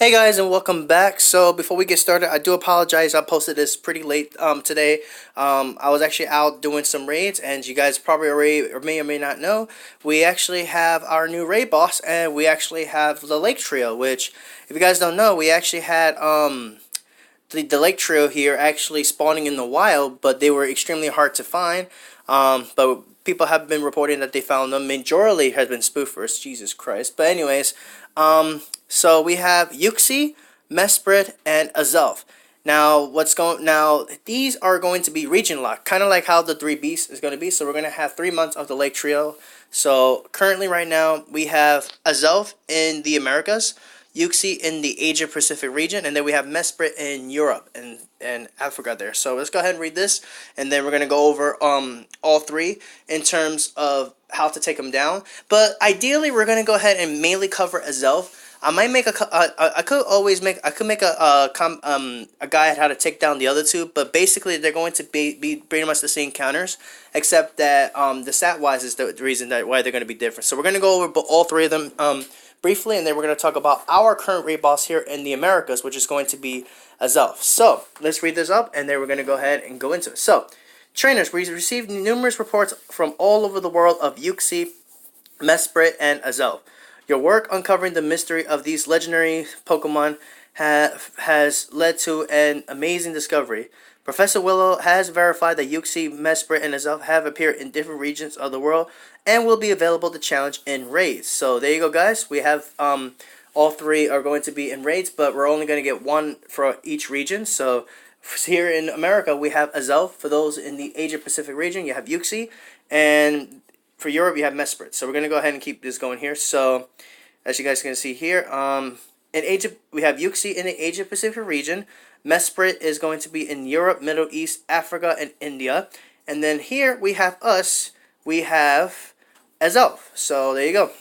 Hey guys, and welcome back. So before we get started, I do apologize. I posted this pretty late today. I was actually out doing some raids, and you guys probably already or may not know, we actually have our new raid boss, and we actually have the Lake Trio. Which, if you guys don't know, we actually had the Lake Trio here actually spawning in the wild, but they were extremely hard to find. But people have been reporting that they found them. Majority has been spoofers. Jesus Christ. But anyways, so we have Yuxi, Mesprit, and Azelf. Now these are going to be region locked, kind of like how the three beasts is going to be. So we're going to have 3 months of the Lake Trio. So currently right now we have Azelf in the Americas, Yuxi in the Asia Pacific region, and then we have Mesprit in Europe and Africa there. So let's go ahead and read this, and then we're gonna go over all three in terms of how to take them down. But ideally, we're gonna go ahead and mainly cover Azelf. I might make I could make a guide how to take down the other two, but basically they're going to be pretty much the same counters, except that the stat wise is the reason that why they're going to be different. So we're going to go over all three of them briefly, and then we're going to talk about our current raid boss here in the Americas, which is going to be Azelf. So let's read this up, and then we're going to go ahead and go into it. So, trainers, we received numerous reports from all over the world of Yuxi, Mesprit, and Azelf. Your work uncovering the mystery of these legendary Pokemon has led to an amazing discovery. Professor Willow has verified that Yuxi, Mesprit, and Azelf have appeared in different regions of the world and will be available to challenge in raids. So there you go, guys. We have all three are going to be in raids, but we're only going to get one for each region. So here in America, we have Azelf. For those in the Asia Pacific region, you have Yuxi, and for Europe, you have Mesprit. So we're going to go ahead and keep this going here. So as you guys can see here, in Asia, we have Yuxi in the Asia Pacific region. Mesprit is going to be in Europe, Middle East, Africa, and India. And then here we have us. We have Azelf. So there you go.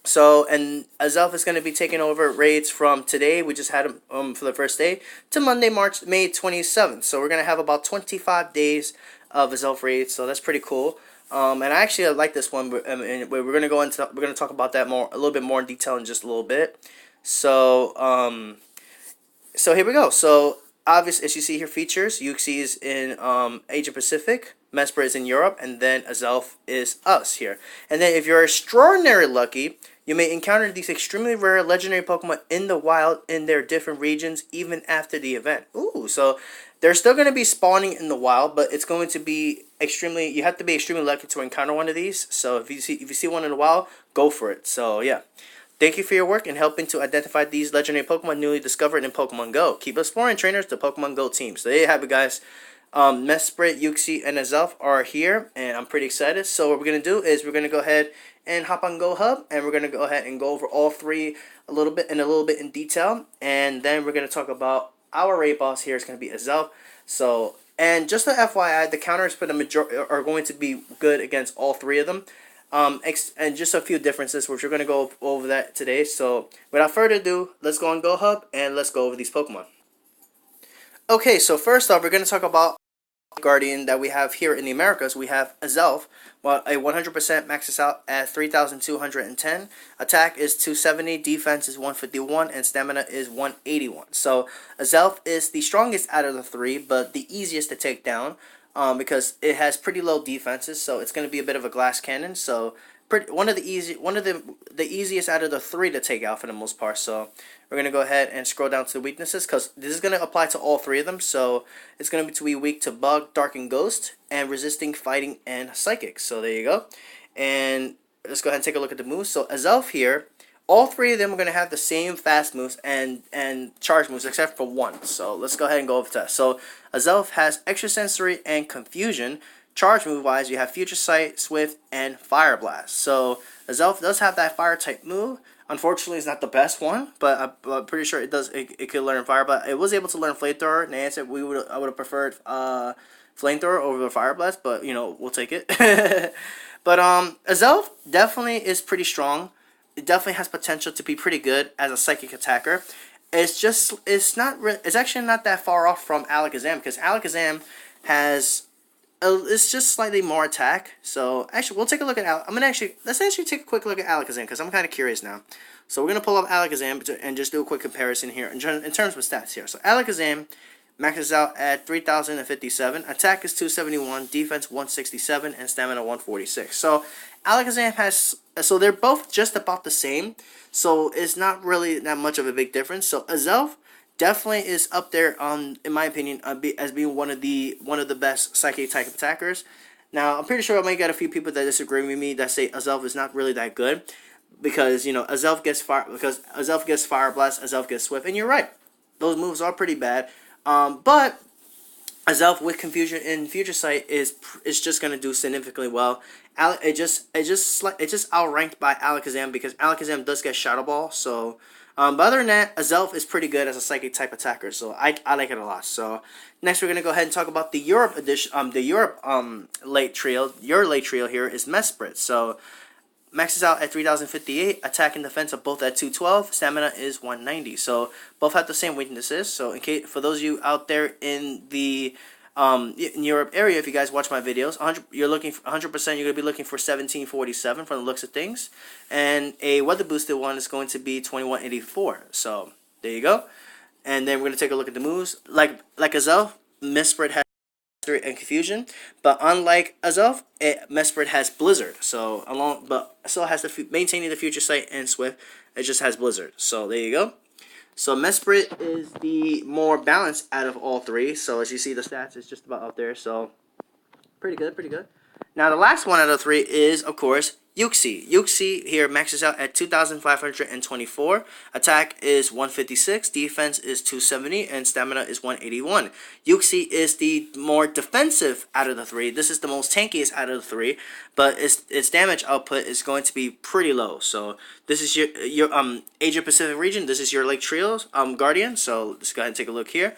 So, and Azelf is going to be taking over raids from today. We just had him for the first day to Monday, May 27th. So we're going to have about 25 days of Azelf raids. So that's pretty cool. And I actually like this one. And we're going to go into we're going to talk about that a little bit more in detail in just a little bit. So, so here we go. So obviously, as you see here, features Yuxi is in Asia Pacific, Mesprit is in Europe, and then Azelf is us here. And then if you're extraordinarily lucky, you may encounter these extremely rare legendary Pokemon in the wild in their different regions even after the event. Ooh, so they're still going to be spawning in the wild, but it's going to be you have to be extremely lucky to encounter one of these. So if you see one in the wild, go for it. So yeah. Thank you for your work in helping to identify these legendary Pokemon newly discovered in Pokemon Go. Keep exploring, trainers, the Pokemon Go team. So there you have it, guys. Mesprit, Yuxi, and Azelf are here, and I'm pretty excited. So what we're going to do is we're going to go ahead and hop on Go Hub, and we're going to go ahead and go over all three a little bit in detail, and then we're going to talk about our raid boss here. It's going to be Azelf. So, and just an FYI, the counters for the majority are going to be good against all three of them. And just a few differences, which we're going to go over that today. So, without further ado, let's go on Go Hub, and let's go over these Pokemon. Okay, so first off, we're going to talk about Guardian that we have here in the Americas. We have Azelf. Well, a 100% maxes out at 3,210. Attack is 270, defense is 151, and stamina is 181. So Azelf is the strongest out of the three, but the easiest to take down. Because it has pretty low defenses, so it's going to be a bit of a glass cannon. So one of the easiest out of the three to take out for the most part. So we're going to go ahead and scroll down to the weaknesses, because this is going to apply to all three of them. So it's going to be weak to Bug, Dark, and Ghost, and resisting Fighting and Psychic. So there you go. And let's go ahead and take a look at the moves. So Azelf here, all three of them are going to have the same fast moves and charge moves, except for one. So let's go ahead and go over that. So Azelf has Extrasensory and Confusion. Charge move wise, you have Future Sight, Swift, and Fire Blast. So Azelf does have that fire type move. Unfortunately, it's not the best one, but I'm pretty sure it does. It could learn Fire Blast. It was able to learn Flamethrower. Nancy, I would have preferred Flamethrower over the Fire Blast, but you know, we'll take it. But Azelf definitely is pretty strong. It definitely has potential to be pretty good as a psychic attacker. It's actually not that far off from Alakazam, because Alakazam has it's just slightly more attack. So actually, we'll take a look at let's actually take a quick look at Alakazam because I'm kind of curious now. So we're gonna pull up Alakazam and just do a quick comparison here in terms of stats here. So Alakazam maxes out at 3,057. Attack is 271, defense 167, and stamina 146. So Alakazam so they're both just about the same. So it's not really that much of a big difference. So Azelf definitely is up there in my opinion, as being one of the best psychic type attackers. Now I'm pretty sure I might get a few people that disagree with me that say Azelf is not really that good because Azelf gets fire blast, Azelf gets swift, and you're right, those moves are pretty bad. But Azelf with confusion in future sight is just gonna do significantly well. It just outranked by Alakazam because Alakazam does get Shadow Ball. So, but other than that, Azelf is pretty good as a psychic type attacker. So I like it a lot. So next we're gonna go ahead and talk about the Europe edition. The Europe late trio. Your late trio here is Mesprit. So maxes out at 3,058, attack and defense are both at 212, stamina is 190. So both have the same weaknesses. So in case for those of you out there in the in Europe area, if you guys watch my videos, 100% you're gonna be looking for 1747 from the looks of things, and a weather boosted one is going to be 2184. So there you go. And then we're gonna take a look at the moves. Like Azelf, Mesprit has and confusion, but unlike Azelf, Mesprit has Blizzard. So but still has maintaining the future sight and swift. It just has Blizzard. So there you go. So Mesprit is the more balanced out of all three. So as you see, the stats is just about up there. So pretty good, pretty good. Now the last one out of three is, of course, Uxie. Uxie here maxes out at 2,524. Attack is 156, defense is 270, and stamina is 181. Uxie is the more defensive out of the three. This is the most tankiest out of the three, but its damage output is going to be pretty low. So this is your Asia Pacific region. This is your Lake Trios Guardian. So let's go ahead and take a look here.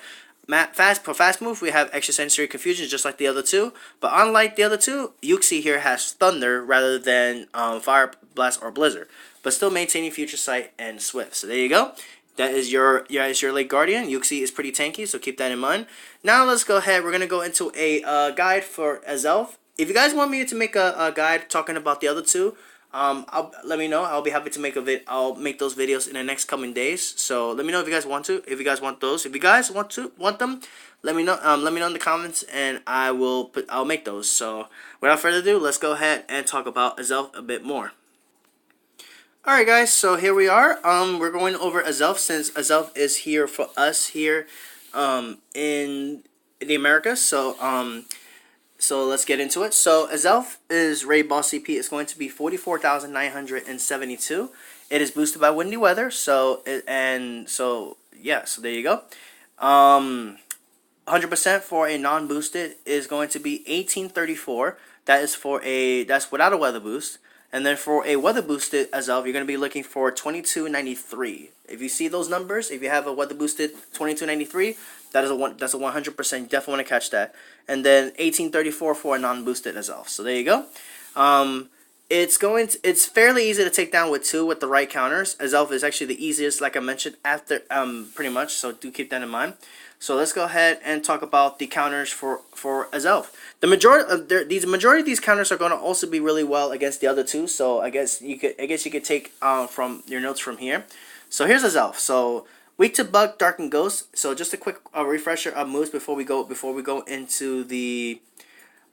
For fast move, we have extra sensory confusion just like the other two, but unlike the other two, Uxie here has thunder rather than fire blast or blizzard, but still maintaining future sight and swift. So there you go. That is your Lake Guardian. Uxie is pretty tanky, so keep that in mind. Now let's go ahead. We're gonna go into a guide for Azelf. If you guys want me to make a guide talking about the other two, let me know. I'll be happy to make I'll make those videos in the next coming days. So let me know if you guys want to. If you guys want those, if you guys want them, let me know. Let me know in the comments, and I'll make those. So without further ado, let's go ahead and talk about Azelf a bit more. All right, guys. So here we are. We're going over Azelf since Azelf is here for us here, in the Americas. So let's get into it. So Azelf is raid boss CP is going to be 44,972. It is boosted by windy weather. So there you go. 100% for a non-boosted is going to be 1834. That's without a weather boost. And then for a weather boosted Azelf, you're going to be looking for 2293. If you see those numbers, if you have a weather boosted 2293, that's a 100%. You definitely want to catch that. And then 1834 for a non-boosted Azelf. So there you go. It's fairly easy to take down with the right counters. Azelf is actually the easiest, like I mentioned, after pretty much. So do keep that in mind. So let's go ahead and talk about the counters for Azelf. The majority of these counters are going to also be really well against the other two. So I guess you could take from your notes from here. So here's Azelf. So weak to bug, dark, and ghost. So just a quick refresher of moves before we go into the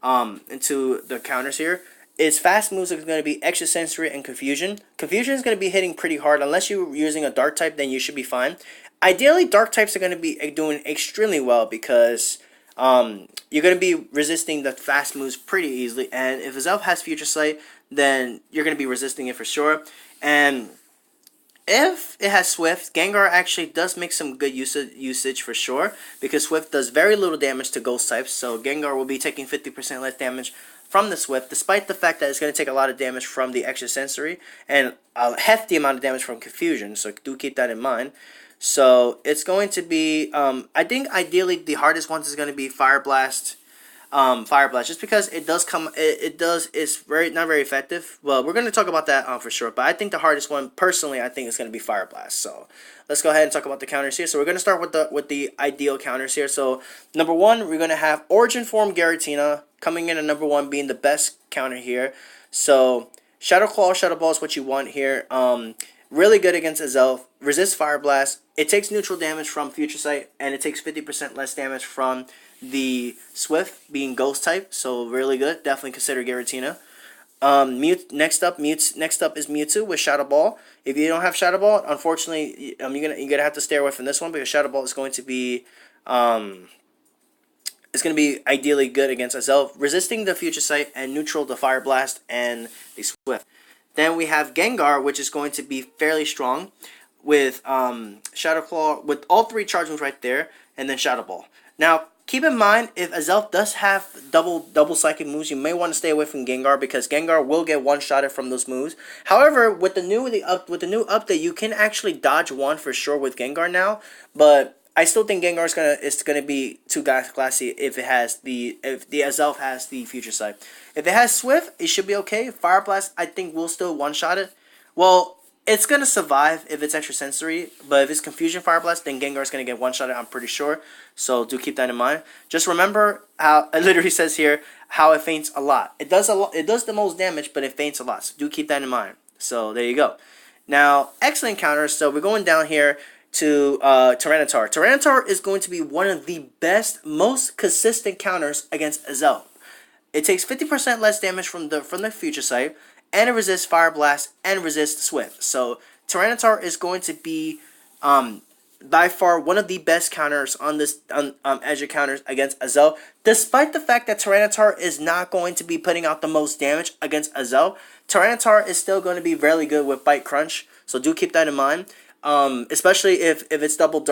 counters here. Its fast moves are going to be extra sensory and confusion. Confusion is going to be hitting pretty hard. Unless you're using a dark type, then you should be fine. Ideally, dark types are going to be doing extremely well because you're going to be resisting the fast moves pretty easily. And if Azelf has future sight, then you're going to be resisting it for sure. And if it has Swift, Gengar actually does make some good usage for sure, because Swift does very little damage to Ghost types, so Gengar will be taking 50% less damage from the Swift, despite the fact that it's going to take a lot of damage from the extra sensory, and a hefty amount of damage from Confusion, so do keep that in mind. So it's going to be, I think ideally the hardest ones is going to be Fire Blast, just because it does it's not very effective. Well, we're going to talk about that for sure, but I think the hardest one personally, I think, is going to be Fire Blast. So let's go ahead and talk about the counters here. So we're going to start with the ideal counters here. So number one, we're going to have Origin Form Giratina, coming in at number 1, being the best counter here. So Shadow Claw, Shadow Ball is what you want here. Really good against Azelf. Resist Fire Blast. It takes neutral damage from Future Sight, and it takes 50% less damage from the Swift, being Ghost type. So really good. Definitely consider Giratina. Next up is Mewtwo with Shadow Ball. If you don't have Shadow Ball, unfortunately, you're gonna have to stay away from this one, because Shadow Ball is going to be ideally good against Azelf, resisting the Future Sight and neutral the Fire Blast and the Swift. Then we have Gengar, which is going to be fairly strong with Shadow Claw, with all 3 charge moves right there, and then Shadow Ball. Now, keep in mind, if Azelf does have double psychic moves, you may want to stay away from Gengar, because Gengar will get one-shotted from those moves. However, with the new update, you can actually dodge one for sure with Gengar now, but I still think Gengar is gonna be too classy if the Azelf has the Future Sight. If it has Swift, it should be okay. Fire Blast, I think, will still one-shot it. Well, it's gonna survive if it's extra sensory, but if it's Confusion Fire Blast, then Gengar is gonna get one-shotted, I'm pretty sure. So do keep that in mind. Just remember how it literally says here how it faints a lot. It does the most damage, but it faints a lot. So do keep that in mind. So there you go. Now, excellent counters. So we're going down here to Tyranitar. Tyranitar is going to be one of the best, most consistent counters against Azelf. It takes 50% less damage from the Future Sight, and it resists Fire Blast and resists Swift. So Tyranitar is going to be by far one of the best counters on this edge of counters against Azelf. Despite the fact that Tyranitar is not going to be putting out the most damage against Azelf, Tyranitar is still going to be very good with Bite Crunch. So do keep that in mind. Especially if it's double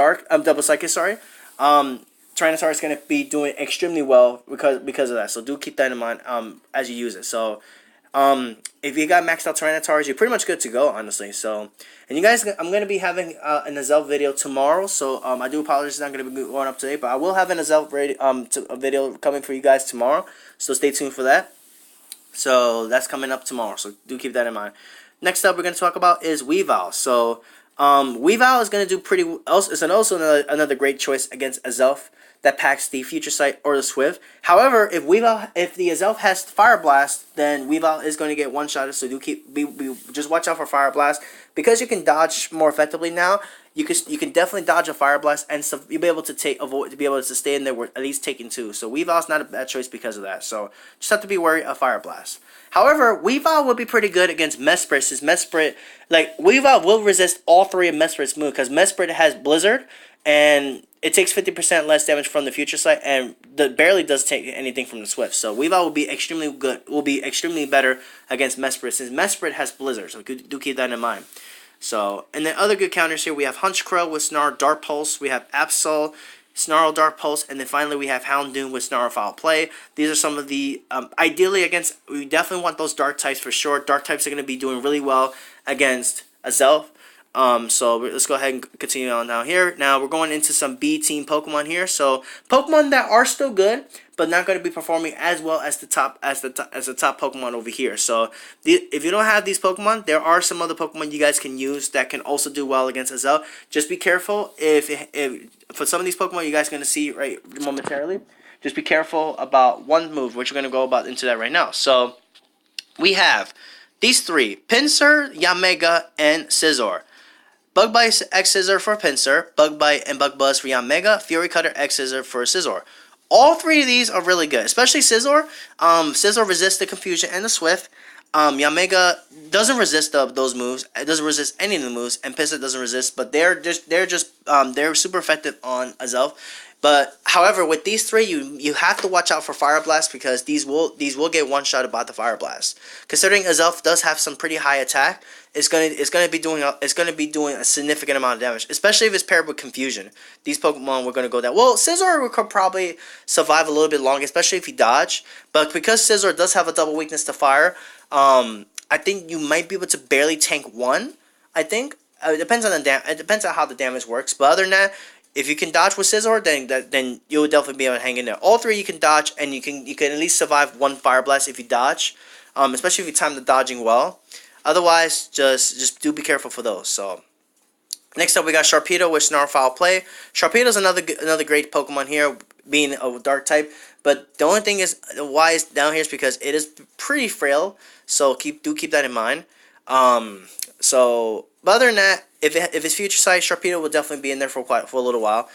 psychic, sorry. Tyranitar is going to be doing extremely well because of that. So do keep that in mind as you use it. So if you got maxed out Tyranitars, you're pretty much good to go, honestly. So, and you guys, I'm going to be having an Azelf video tomorrow. So I do apologize, it's not going to be going up today, but I will have an Azelf video coming for you guys tomorrow. So stay tuned for that. So that's coming up tomorrow. So do keep that in mind. Next up, we're going to talk about is Weavile. So Weavile is going to do pretty well. It's also another great choice against Azelf that packs the Future Sight or the Swift. However, if the Azelf has Fire Blast, then Weavile is going to get one-shotted. So do just watch out for Fire Blast, because you can dodge more effectively now. You can definitely dodge a Fire Blast, and you'll be able to stay in there with at least taking 2. So Weavile's not a bad choice because of that. So just have to be wary of Fire Blast. However, Weavile will be pretty good against Mesprit, since Mesprit, Weavile will resist all 3 of Mesprit's moves, because Mesprit has Blizzard, and it takes 50% less damage from the Future Sight, and barely does take anything from the Swift. So Weavile will be extremely better against Mesprit, since Mesprit has Blizzard. So do keep that in mind. So, and then other good counters here, we have Honchkrow with Snarl Dark Pulse, we have Absol, Snarl Dark Pulse, and then finally we have Houndoom with Snarl Foul Play. These are some of the, ideally against, we definitely want those Dark types for sure. Dark types are going to be doing really well against Azelf. So let's go ahead and continue on down here. Now we're going into some B team Pokemon here. So Pokemon that are still good, but not going to be performing as well as the top Pokemon over here. So if you don't have these Pokemon, there are some other Pokemon you guys can use that can also do well against Azelf. Just be careful if for some of these Pokemon you guys are going to see right momentarily. Just be careful about one move, which we're going to go into that right now. So we have these 3: Pinsir, Yanmega, and Scizor. Bug Bite X Scissor for Pinsir, Bug Bite and Bug Buzz for Yanmega, Fury Cutter X Scissor for Scizor. All 3 of these are really good, especially Scizor. Scizor resists the Confusion and the Swift. Yanmega doesn't resist those moves. It doesn't resist any of the moves, and Pinsir doesn't resist. But they're super effective on Azelf. But however, with these 3, you have to watch out for Fire Blast, because these will get one-shotted by the Fire Blast. Considering Azelf does have some pretty high attack, it's gonna be doing a significant amount of damage, especially if it's paired with Confusion. These Pokemon were gonna go down. Well, Scizor could probably survive a little bit longer, especially if he dodge. But because Scizor does have a double weakness to fire, I think you might be able to barely tank 1. I think it depends on it depends on how the damage works. But other than that, if you can dodge with Scizor, then you'll definitely be able to hang in there. All 3 you can dodge, and you can at least survive 1 Fire Blast if you dodge, especially if you time the dodging well. Otherwise, just do be careful for those. So next up, we got Sharpedo with Snarl Foul Play. Sharpedo's another great Pokemon here. being a dark type. But the only thing is why it's down here is because it is pretty frail. So keep that in mind. But other than that, if it's future sight, Sharpedo will definitely be in there for a little while.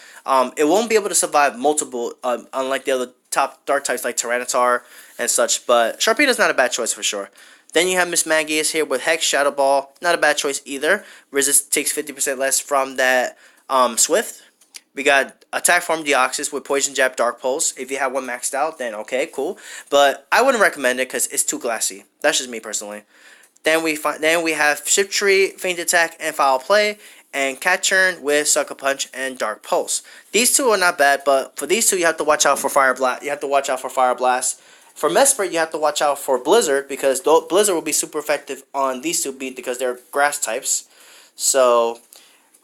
It won't be able to survive multiple, unlike the other top dark types like Tyranitar and such. But Sharpedo's not a bad choice for sure. Then you have Miss Magius here with Hex, Shadow Ball. Not a bad choice either. Resist takes 50% less from that Swift. We got Attack Form Deoxys with Poison Jab, Dark Pulse. If you have one maxed out, then okay, cool. But I wouldn't recommend it because it's too glassy. That's just me personally. Then we have Shiftry, Feint Attack, and Foul Play, and Catchurn with Sucker Punch and Dark Pulse. These two are not bad, but for these two you have to watch out for Fire Blast. You have to watch out for Fire Blast. For Mesprit, you have to watch out for Blizzard because Blizzard will be super effective on these two because they're grass types. So,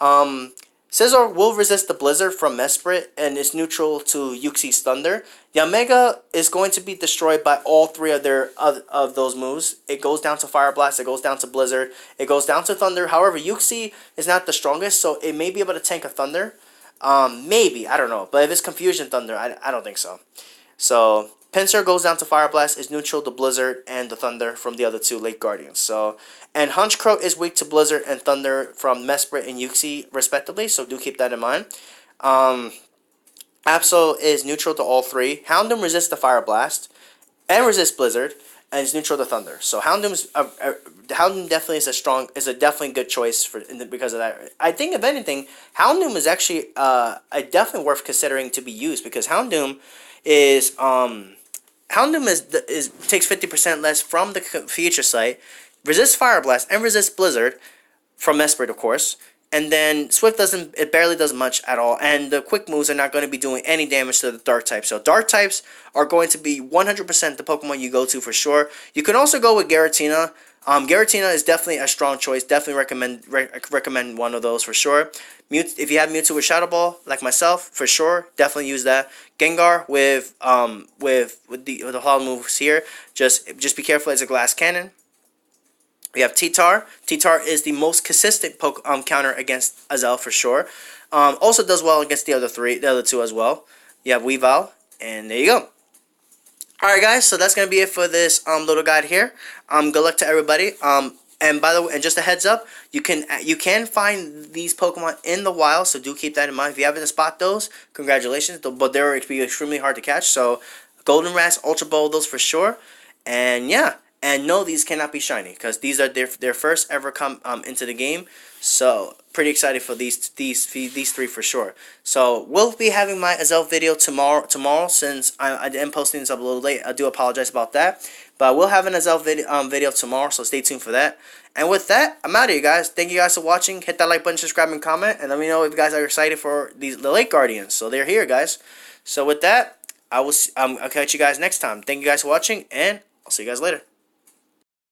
Scizor will resist the Blizzard from Mesprit and is neutral to Uxie's Thunder. The Omega is going to be destroyed by all three of those moves. It goes down to Fire Blast, it goes down to Blizzard, it goes down to Thunder. However, Uxie is not the strongest, so it may be able to tank a Thunder. Maybe, I don't know. But if it's Confusion Thunder, I don't think so. So, Pinsir goes down to Fire Blast, is neutral to Blizzard and the Thunder from the other two Lake Guardians. So, and Honchkrow is weak to Blizzard and Thunder from Mesprit and Uxie, respectively, so do keep that in mind. Absol is neutral to all three. Houndoom resists the Fire Blast and resists Blizzard, and is neutral to Thunder. So Houndoom definitely is a definitely good choice because of that. I think if anything, Houndoom is actually definitely worth considering to be used because Houndoom is takes 50% less from the future sight, resists Fire Blast and resists Blizzard from Mesprit, of course. And then Swift barely does much at all, and the quick moves are not going to be doing any damage to the dark types. So dark types are going to be 100% the Pokemon you go to for sure. You can also go with Giratina. Giratina is definitely a strong choice. Definitely recommend one of those for sure. If you have Mewtwo with Shadow Ball, like myself, for sure, definitely use that. Gengar with the Hollow moves here. Just be careful. It's a glass cannon. We have T-Tar. T-Tar is the most consistent counter against Azelf for sure. Also does well against the other two as well. You have Weavile, and there you go. Alright guys, so that's gonna be it for this little guide here. Good luck to everybody. And by the way, and just a heads up, you can find these Pokemon in the wild, so do keep that in mind. If you happen to spot those, congratulations. But they're extremely hard to catch. So Golden Rats, Ultra Ball, those for sure. And yeah. And no, these cannot be shiny because these are their first ever come into the game. So pretty excited for these three for sure. So we'll be having my Azelf video tomorrow since I am posting this up a little late. I do apologize about that, but we'll have an Azelf video tomorrow. So stay tuned for that. And with that, I'm out of here, guys. Thank you guys for watching. Hit that like button, subscribe, and comment, and let me know if you guys are excited for the Lake Guardians. So they're here, guys. So with that, I'll catch you guys next time. Thank you guys for watching, and I'll see you guys later.